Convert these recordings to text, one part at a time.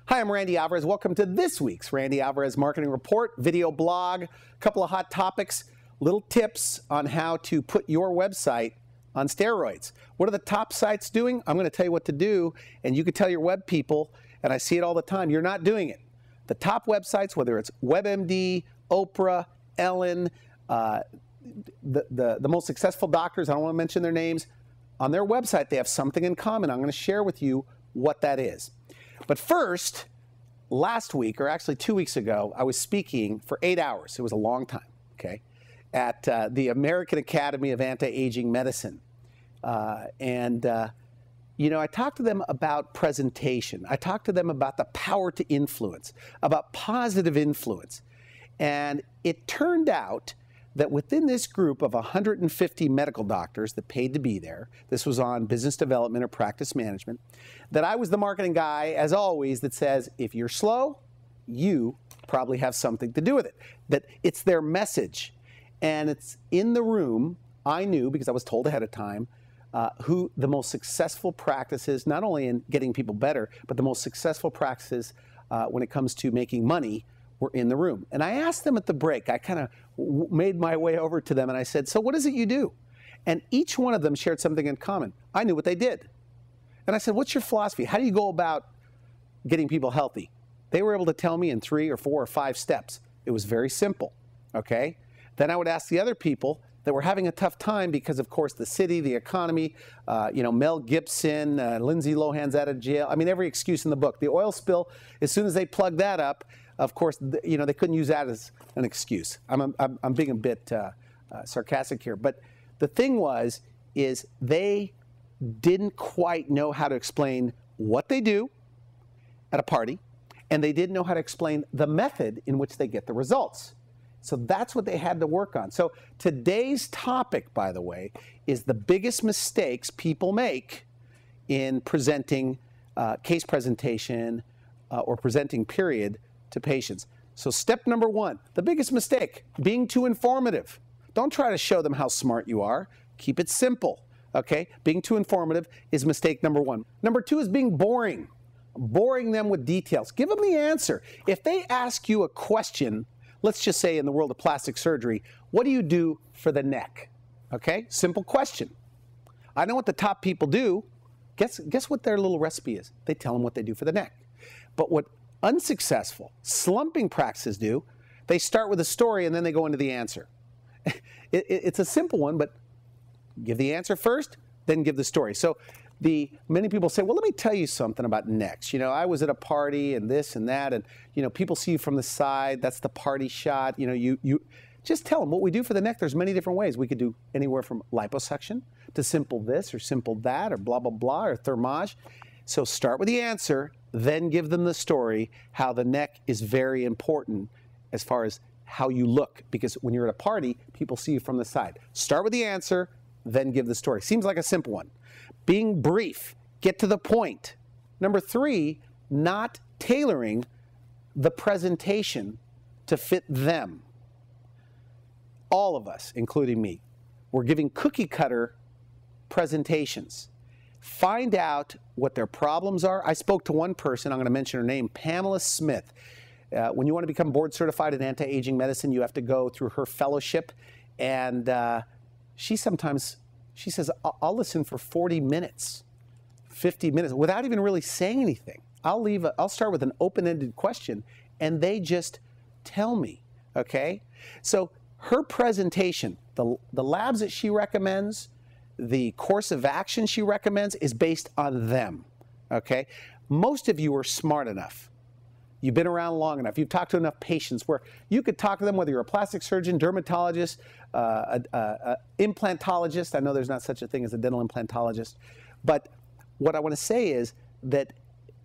Hi, I'm Randy Alvarez. Welcome to this week's Randy Alvarez Marketing Report, video blog, a couple of hot topics, little tips on how to put your website on steroids. What are the top sites doing? I'm going to tell you what to do, and you can tell your web people, and I see it all the time, you're not doing it. The top websites, whether it's WebMD, Oprah, Ellen, the most successful doctors, I don't want to mention their names, on their website they have something in common. I'm going to share with you what that is. But first, last week, or actually 2 weeks ago, I was speaking for 8 hours. It was a long time, okay, at the American Academy of Anti-Aging Medicine. You know, I talked to them about presentation. I talked to them about the power to influence, about positive influence. And it turned out that within this group of 150 medical doctors that paid to be there, this was on business development or practice management, that I was the marketing guy, as always, that says, if you're slow, you probably have something to do with it. That it's their message. And it's in the room, I knew, because I was told ahead of time, who the most successful practices, not only in getting people better, but the most successful practices when it comes to making money were in the room. And I asked them at the break, I kind of made my way over to them and I said, so what is it you do? And each one of them shared something in common. I knew what they did. And I said, what's your philosophy? How do you go about getting people healthy? They were able to tell me in 3 or 4 or 5 steps. It was very simple, okay? Then I would ask the other people that were having a tough time because, of course, the city, the economy, you know, Mel Gibson, Lindsay Lohan's out of jail. I mean, every excuse in the book. The oil spill, as soon as they plugged that up, of course, you know, they couldn't use that as an excuse. I'm being a bit sarcastic here. But the thing is they didn't quite know how to explain what they do at a party, and they didn't know how to explain the method in which they get the results. So that's what they had to work on. So today's topic, by the way, is the biggest mistakes people make in presenting, case presentation, or presenting period to patients. So step number 1, the biggest mistake, being too informative. Don't try to show them how smart you are. Keep it simple, okay? Being too informative is mistake number 1. Number 2 is being boring. Boring them with details. Give them the answer. If they ask you a question, let's just say in the world of plastic surgery, what do you do for the neck? Okay, simple question. I know what the top people do. Guess what their little recipe is? They tell them what they do for the neck. But what unsuccessful, slumping practices do, they start with a story and then they go into the answer. It's a simple one, but give the answer first, then give the story. So many people say, well, let me tell you something about necks. You know, I was at a party and this and that, and, you know, people see you from the side. That's the party shot. You know, you just tell them what we do for the neck. There's many different ways. We could do anywhere from liposuction to simple this or simple that or blah, blah, blah, or thermage. So start with the answer, then give them the story, how the neck is very important as far as how you look. Because when you're at a party, people see you from the side. Start with the answer, then give the story. Seems like a simple one. Being brief, get to the point. Number 3, not tailoring the presentation to fit them. All of us, including me, we're giving cookie cutter presentations. Find out what their problems are. I spoke to one person, I'm going to mention her name, Pamela Smith. When you want to become board certified in anti-aging medicine, you have to go through her fellowship. And she says, I'll listen for 40 minutes, 50 minutes, without even really saying anything. I'll start with an open-ended question, and they just tell me, okay? So her presentation, the labs that she recommends, the course of action she recommends is based on them, okay? Most of you are smart enough. You've been around long enough. You've talked to enough patients where you could talk to them whether you're a plastic surgeon, dermatologist, implantologist. I know there's not such a thing as a dental implantologist. But what I want to say is that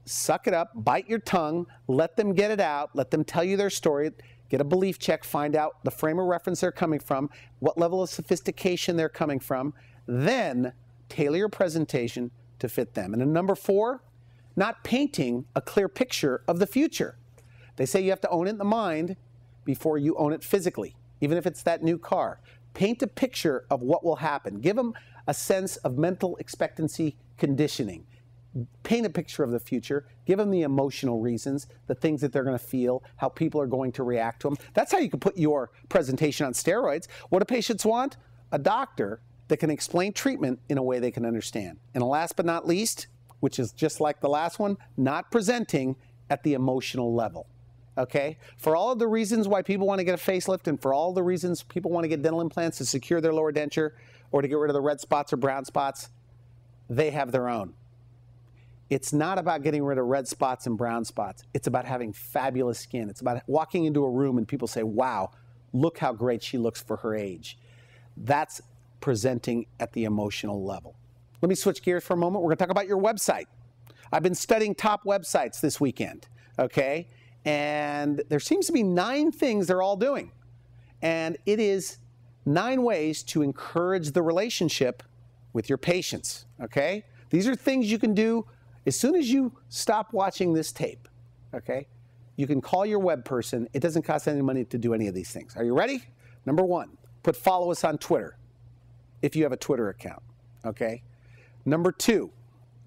suck it up, bite your tongue, let them get it out, let them tell you their story, get a belief check, find out the frame of reference they're coming from, what level of sophistication they're coming from, then tailor your presentation to fit them. And then number 4, not painting a clear picture of the future. They say you have to own it in the mind before you own it physically, even if it's that new car. Paint a picture of what will happen. Give them a sense of mental expectancy conditioning. paint a picture of the future, give them the emotional reasons, the things that they're going to feel, how people are going to react to them. That's how you can put your presentation on steroids. What do patients want? A doctor that can explain treatment in a way they can understand. And last but not least, which is just like the last one, not presenting at the emotional level. Okay? For all of the reasons why people want to get a facelift and for all the reasons people want to get dental implants to secure their lower denture or to get rid of the red spots or brown spots, they have their own. It's not about getting rid of red spots and brown spots. It's about having fabulous skin. It's about walking into a room and people say, wow, look how great she looks for her age. That's presenting at the emotional level. Let me switch gears for a moment. We're going to talk about your website. I've been studying top websites this weekend, okay? And there seems to be 9 things they're all doing. And it is 9 ways to encourage the relationship with your patients, okay? These are things you can do as soon as you stop watching this tape, okay? You can call your web person. It doesn't cost any money to do any of these things. Are you ready? Number 1, follow us on Twitter if you have a Twitter account, okay? Number 2,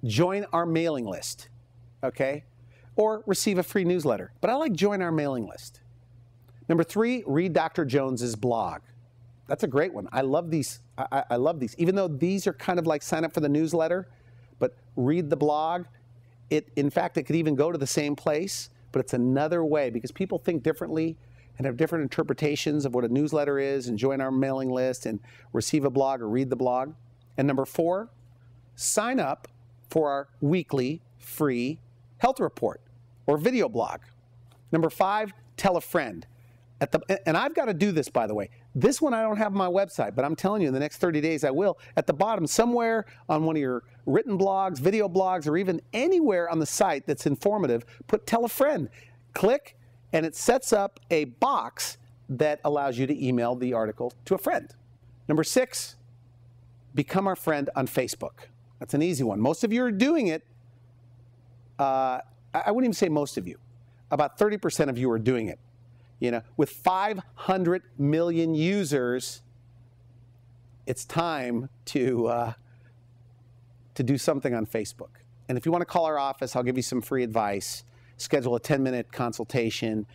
join our mailing list, okay? Or receive a free newsletter. But I like join our mailing list. Number 3, read Dr. Jones's blog. That's a great one. I love these. I love these. Even though these are kind of like sign up for the newsletter, but read the blog. In fact, it could even go to the same place, but it's another way because people think differently and have different interpretations of what a newsletter is and join our mailing list and receive a blog or read the blog. And number 4, sign up for our weekly free health report or video blog. Number 5, tell a friend. And I've got to do this, by the way. This one I don't have on my website, but I'm telling you in the next 30 days I will. At the bottom, somewhere on one of your written blogs, video blogs, or even anywhere on the site that's informative, put tell a friend. Click, and it sets up a box that allows you to email the article to a friend. Number 6, become our friend on Facebook. That's an easy one. Most of you are doing it. I wouldn't even say most of you. About 30% of you are doing it. You know, with 500 million users, it's time to do something on Facebook. And if you want to call our office, I'll give you some free advice. Schedule a 10-minute consultation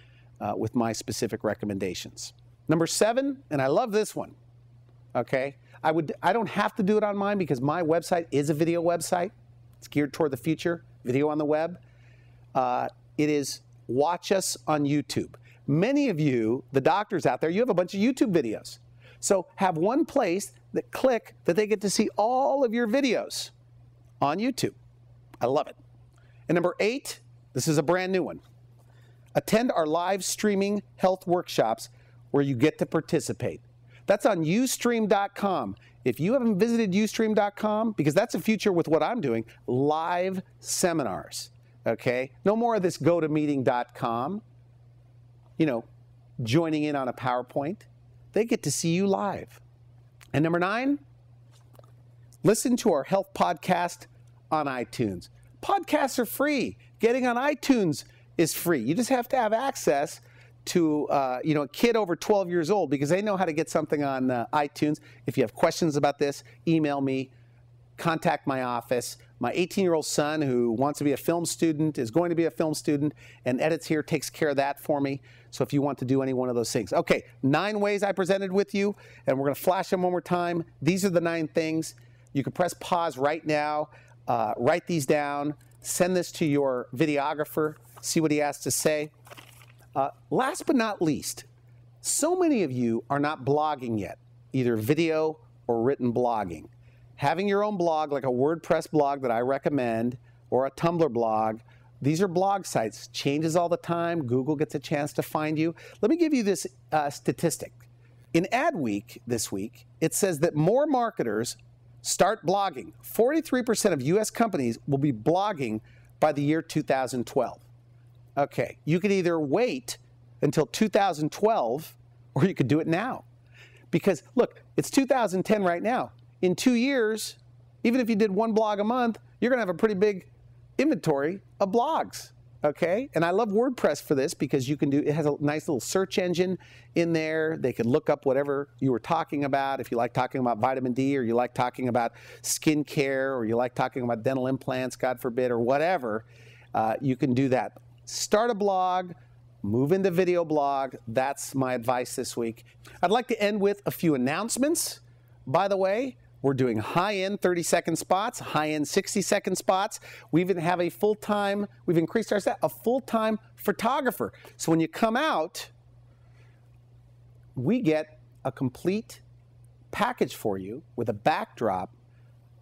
with my specific recommendations. Number 7, and I love this one, okay? I don't have to do it on mine because my website is a video website. It's geared toward the future, video on the web. It is watch us on YouTube. Many of you, the doctors out there, you have a bunch of YouTube videos. So have one place that they get to see all of your videos on YouTube. I love it. And number 8, this is a brand new one. Attend our live streaming health workshops where you get to participate. That's on Ustream.com. If you haven't visited Ustream.com, because that's the future with what I'm doing, live seminars, okay? No more of this GoToMeeting.com. You know, joining in on a PowerPoint. They get to see you live. And number 9, listen to our health podcast on iTunes. Podcasts are free. Getting on iTunes is free. You just have to have access to a kid over 12 years old because they know how to get something on iTunes. If you have questions about this, email me, contact my office. My 18-year-old son who wants to be a film student is going to be a film student and edits here, takes care of that for me. So if you want to do any one of those things. Okay, 9 ways I presented with you, and we're going to flash them one more time. These are the 9 things. You can press pause right now, write these down, send this to your videographer, see what he has to say. Last but not least, so many of you are not blogging yet, either video or written blogging. Having your own blog, like a WordPress blog that I recommend, or a Tumblr blog, these are blog sites. Changes all the time. Google gets a chance to find you. Let me give you this statistic. In Adweek this week, it says that more marketers start blogging. 43% of U.S. companies will be blogging by the year 2012. Okay, you could either wait until 2012 or you could do it now. Because look, it's 2010 right now. In 2 years, even if you did one blog a month, you're going to have a pretty big inventory of blogs. Okay, and I love WordPress for this because you can do, it has a nice little search engine in there. They could look up whatever you were talking about. If you like talking about vitamin D, or you like talking about skincare, or you like talking about dental implants, God forbid, or whatever, you can do that. Start a blog, move into video blog. That's my advice this week. I'd like to end with a few announcements. By the way, we're doing high-end 30-second spots, high-end 60-second spots. We even have a full-time, we've increased our staff, a full-time photographer. So when you come out, we get a complete package for you with a backdrop,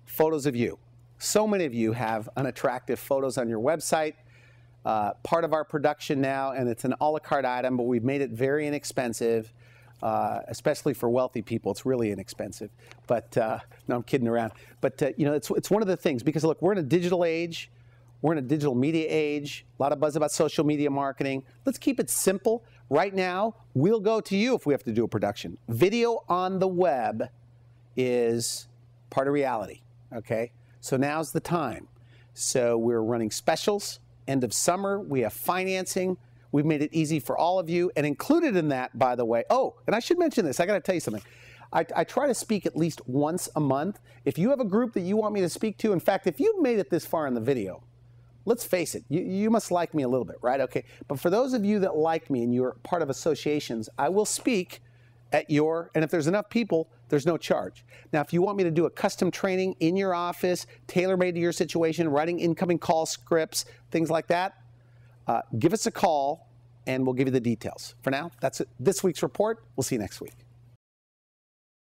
photos of you. So many of you have unattractive photos on your website. Part of our production now, and it's an a la carte item, but we've made it very inexpensive. Especially for wealthy people, it's really inexpensive. But no, I'm kidding around. But you know, it's one of the things, because look, we're in a digital age, we're in a digital media age. A lot of buzz about social media marketing. Let's keep it simple. Right now, we'll go to you if we have to do a production. Video on the web is part of reality. Okay, so now's the time. So we're running specials. End of summer, we have financing. We've made it easy for all of you, and included in that, by the way, oh, and I should mention this, I gotta tell you something. I try to speak at least once a month. If you have a group that you want me to speak to, in fact, if you've made it this far in the video, let's face it, you must like me a little bit, right? Okay, but for those of you that like me and you're part of associations, I will speak at your, and if there's enough people, there's no charge. Now, if you want me to do a custom training in your office, tailor-made to your situation, writing incoming call scripts, things like that, give us a call, and we'll give you the details. For now, that's it. This week's report. We'll see you next week.